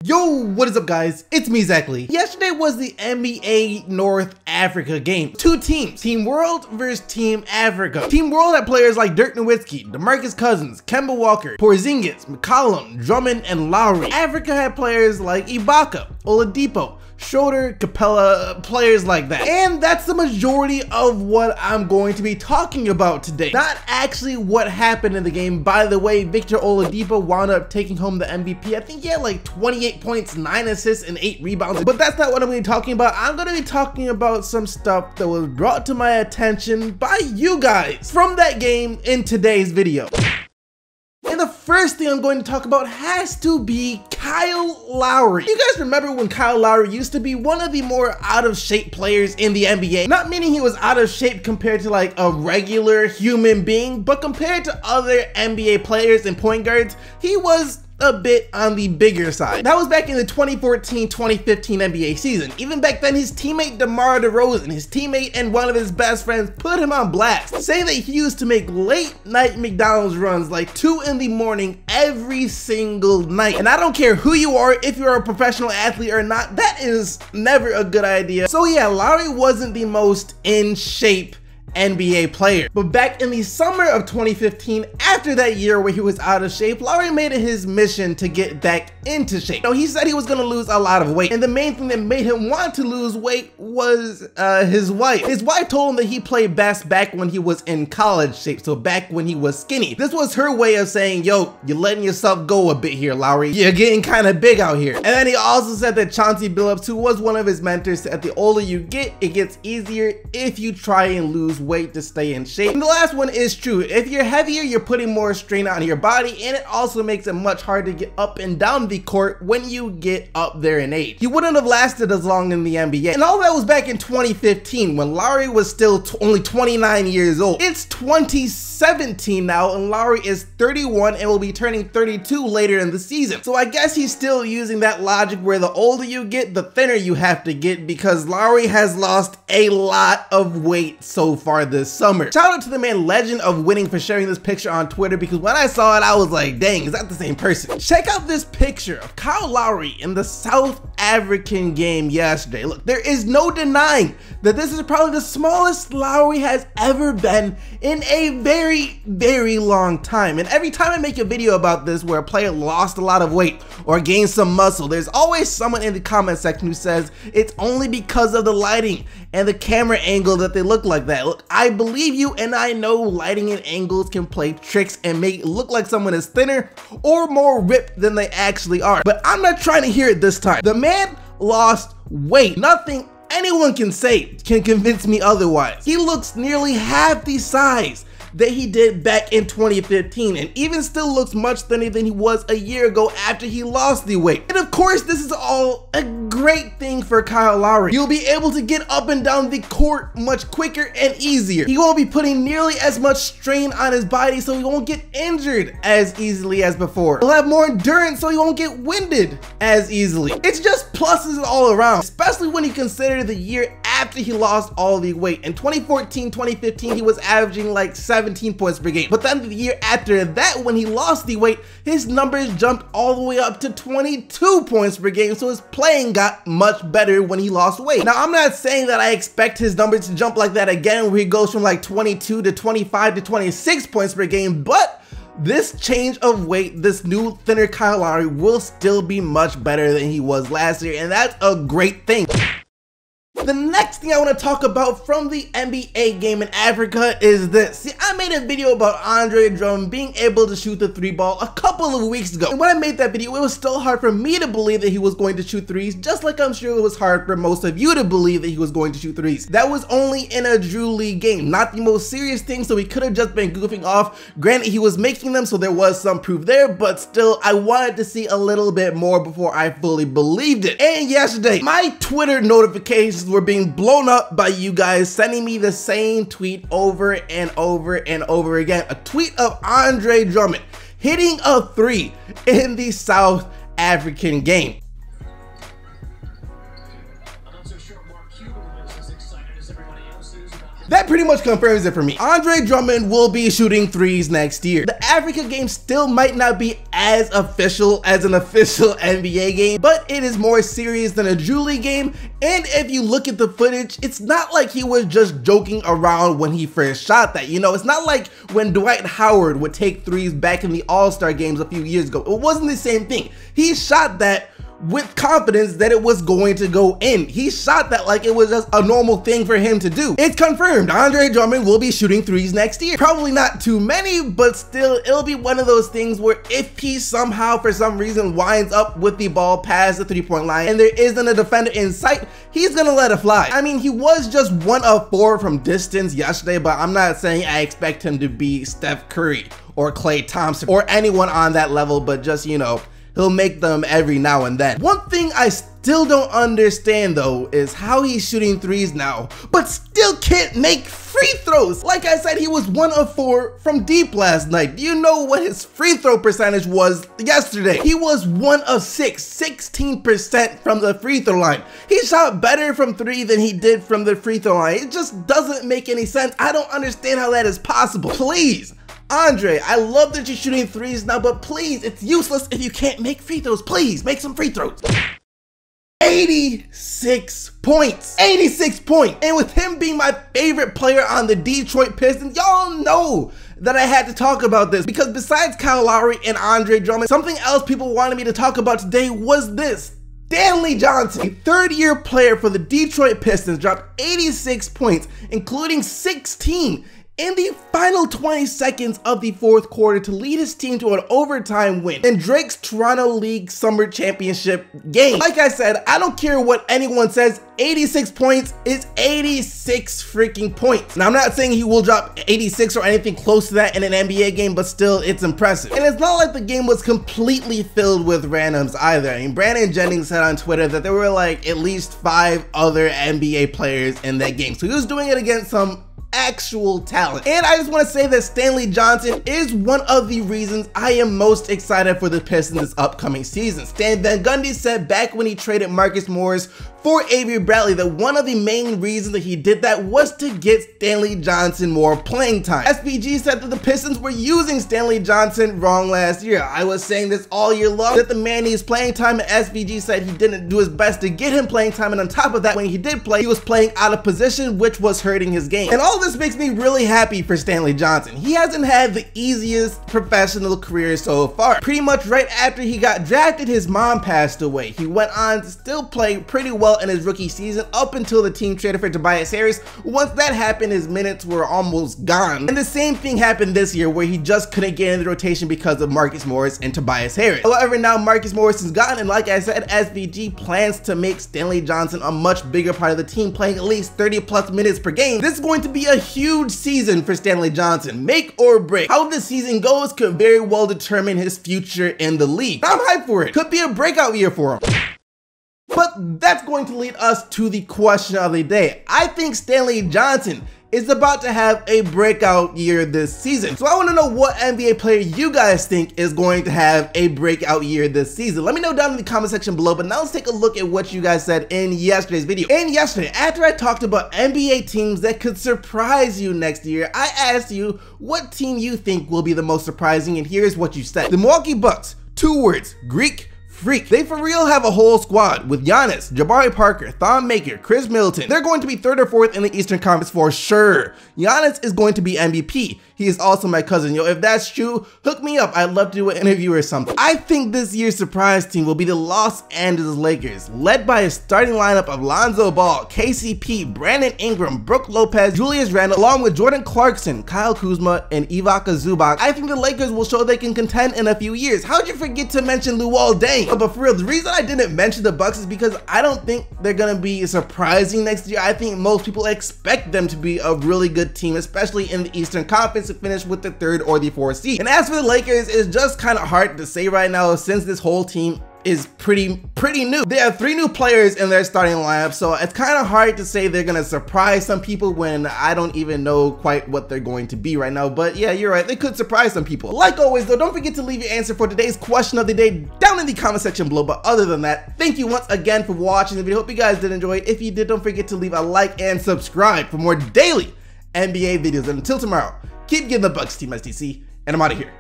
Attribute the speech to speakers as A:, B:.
A: Yo, what is up guys? It's me, Zackley. Yesterday was the NBA North Africa game. Two teams, Team World versus Team Africa. Team World had players like Dirk Nowitzki, DeMarcus Cousins, Kemba Walker, Porzingis, McCollum, Drummond, and Lowry. Africa had players like Ibaka, Oladipo, Schroeder, Capella, players like that. And that's the majority of what I'm going to be talking about today. Not actually what happened in the game. By the way, Victor Oladipo wound up taking home the MVP. I think he had like 28 points, 9 assists, and 8 rebounds. But that's not what I'm going to be talking about. I'm going to be talking about some stuff that was brought to my attention by you guys from that game in today's video. And the first thing I'm going to talk about has to be Kyle Lowry. You guys remember when Kyle Lowry used to be one of the more out of shape players in the NBA? Not meaning he was out of shape compared to like a regular human being, but compared to other NBA players and point guards, he was a bit on the bigger side. That was back in the 2014-2015 NBA season. Even back then, his teammate DeMar DeRozan, his teammate and one of his best friends, put him on blast, saying that he used to make late night McDonald's runs like 2 in the morning every single night. And I don't care who you are, if you're a professional athlete or not, that is never a good idea. So yeah, Lowry wasn't the most in shape NBA player. But back in the summer of 2015, after that year where he was out of shape, Lowry made it his mission to get back into shape. Now, he said he was gonna lose a lot of weight, and the main thing that made him want to lose weight was his wife. His wife told him that he played best back when he was in college shape, so back when he was skinny. This was her way of saying, yo, you're letting yourself go a bit here, Lowry. You're getting kind of big out here. And then he also said that Chauncey Billups, who was one of his mentors, said the older you get, it gets easier if you try and lose weight to stay in shape. And the last one is true. If you're heavier, you're putting more strain on your body, and it also makes it much harder to get up and down the court when you get up there in age. He wouldn't have lasted as long in the NBA. And all that was back in 2015 when Lowry was still only 29 years old. It's 2017 now, and Lowry is 31 and will be turning 32 later in the season. So I guess he's still using that logic where the older you get, the thinner you have to get, because Lowry has lost a lot of weight so far this summer. Shout out to the man Legend of Winning for sharing this picture on Twitter, because when I saw it, I was like, dang, is that the same person? Check out this picture of Kyle Lowry in the South African game yesterday. Look, there is no denying that this is probably the smallest Lowry has ever been in a very, very long time. And every time I make a video about this where a player lost a lot of weight or gained some muscle, there's always someone in the comment section who says it's only because of the lighting and the camera angle that they look like that. Look, I believe you, and I know lighting and angles can play tricks and make it look like someone is thinner or more ripped than they actually are. But I'm not trying to hear it this time. The man lost weight. Nothing anyone can say can convince me otherwise. He looks nearly half the size that he did back in 2015, and even still looks much thinner than he was a year ago after he lost the weight. And of course, this is all a great thing for Kyle Lowry. You'll be able to get up and down the court much quicker and easier. He won't be putting nearly as much strain on his body, so he won't get injured as easily as before. He'll have more endurance, so he won't get winded as easily. It's just pluses all around, especially when you consider the year after he lost all the weight. In 2014-2015, he was averaging like 17 points per game. But then the year after that, when he lost the weight, his numbers jumped all the way up to 22 points per game. So his playing got much better when he lost weight. Now, I'm not saying that I expect his numbers to jump like that again, where he goes from like 22 to 25 to 26 points per game, but this change of weight, this new thinner Kyle Lowry will still be much better than he was last year, and that's a great thing. The next thing I want to talk about from the NBA game in Africa is this. See, I made a video about Drummond being able to shoot the 3-ball a couple of weeks ago. And when I made that video, it was still hard for me to believe that he was going to shoot threes, just like I'm sure it was hard for most of you to believe that he was going to shoot threes. That was only in a Drew League game, not the most serious thing, so he could have just been goofing off. Granted, he was making them, so there was some proof there, but still, I wanted to see a little bit more before I fully believed it. And yesterday, my Twitter notifications were being blown up by you guys sending me the same tweet over and over and over again. A tweet of Drummond hitting a 3 in the South African game. That pretty much confirms it for me. Andre Drummond will be shooting threes next year. The Africa game still might not be as official as an official NBA game, but it is more serious than a Drew League game. And if you look at the footage, it's not like he was just joking around when he first shot that. You know, it's not like when Dwight Howard would take threes back in the All-Star games a few years ago. It wasn't the same thing. He shot that with confidence that it was going to go in. He shot that like it was just a normal thing for him to do. It's confirmed. Andre Drummond will be shooting threes next year. Probably not too many, but still, it'll be one of those things where if he somehow, for some reason, winds up with the ball past the three-point line and there isn't a defender in sight, he's gonna let it fly. I mean, he was just 1 of 4 from distance yesterday, but I'm not saying I expect him to be Steph Curry or Klay Thompson or anyone on that level, but just, you know, he'll make them every now and then. One thing I still don't understand though is how he's shooting threes now, but still can't make free throws. Like I said, he was 1 of 4 from deep last night. Do you know what his free throw percentage was yesterday? He was 1 of 6, 16% from the free throw line. He shot better from 3 than he did from the free throw line. It just doesn't make any sense. I don't understand how that is possible. Please, Andre, I love that you're shooting threes now, but please, it's useless if you can't make free throws. Please, make some free throws. 86 points. 86 points. And with him being my favorite player on the Detroit Pistons, y'all know that I had to talk about this because besides Kyle Lowry and Andre Drummond, something else people wanted me to talk about today was this. Stanley Johnson, a third-year player for the Detroit Pistons, dropped 86 points, including 16 in the final 20 seconds of the fourth quarter to lead his team to an overtime win in Drake's Toronto League Summer Championship game. Like I said, I don't care what anyone says, 86 points is 86 freaking points. Now, I'm not saying he will drop 86 or anything close to that in an NBA game, but still, it's impressive. And it's not like the game was completely filled with randoms either. I mean, Brandon Jennings said on Twitter that there were like at least 5 other NBA players in that game. So he was doing it against some actual talent. And I just want to say that Stanley Johnson is one of the reasons I am most excited for the Pistons this upcoming season. Stan Van Gundy said back when he traded Marcus Morris for Avery Bradley that one of the main reasons that he did that was to get Stanley Johnson more playing time. SBG said that the Pistons were using Stanley Johnson wrong last year. I was saying this all year long, that the man needs playing time, and SBG said he didn't do his best to get him playing time, and on top of that, when he did play, he was playing out of position, which was hurting his game. And all this makes me really happy for Stanley Johnson. He hasn't had the easiest professional career so far. Pretty much right after he got drafted, his mom passed away. He went on to still play pretty well in his rookie season up until the team traded for Tobias Harris. Once that happened, his minutes were almost gone. And the same thing happened this year where he just couldn't get in the rotation because of Marcus Morris and Tobias Harris. However, now Marcus Morris is gone, and like I said, SVG plans to make Stanley Johnson a much bigger part of the team, playing at least 30+ minutes per game. This is going to be a huge season for Stanley Johnson. Make or break. How this season goes could very well determine his future in the league. I'm hyped for it. Could be a breakout year for him. But that's going to lead us to the question of the day. I think Stanley Johnson is about to have a breakout year this season. So I want to know what NBA player you guys think is going to have a breakout year this season. Let me know down in the comment section below, but now let's take a look at what you guys said in yesterday's video. And yesterday, after I talked about NBA teams that could surprise you next year, I asked you what team you think will be the most surprising, and here's what you said. The Milwaukee Bucks, 2 words, Greek freak. They for real have a whole squad with Giannis, Jabari Parker, Thon Maker, Chris Middleton. They're going to be 3rd or 4th in the Eastern Conference for sure. Giannis is going to be MVP. He is also my cousin. Yo, if that's true, hook me up. I'd love to do an interview or something. I think this year's surprise team will be the Los Angeles Lakers, led by a starting lineup of Lonzo Ball, KCP, Brandon Ingram, Brook Lopez, Julius Randle, along with Jordan Clarkson, Kyle Kuzma, and Ivica Zubac. I think the Lakers will show they can contend in a few years. How'd you forget to mention Luol Deng? But for real, the reason I didn't mention the Bucks is because I don't think they're gonna be surprising next year. I think most people expect them to be a really good team, especially in the Eastern Conference, to finish with the 3rd or the 4th seed. And as for the Lakers, it's just kind of hard to say right now since this whole team is pretty new. They have 3 new players in their starting lineup, so it's kind of hard to say they're gonna surprise some people when I don't even know quite what they're going to be right now. But yeah, you're right, they could surprise some people. Like always though, don't forget to leave your answer for today's question of the day down in the comment section below. But other than that, thank you once again for watching the video. Hope you guys did enjoy it. If you did, don't forget to leave a like and subscribe for more daily NBA videos. And until tomorrow, keep getting the Bucks, Team STC, and I'm out of here.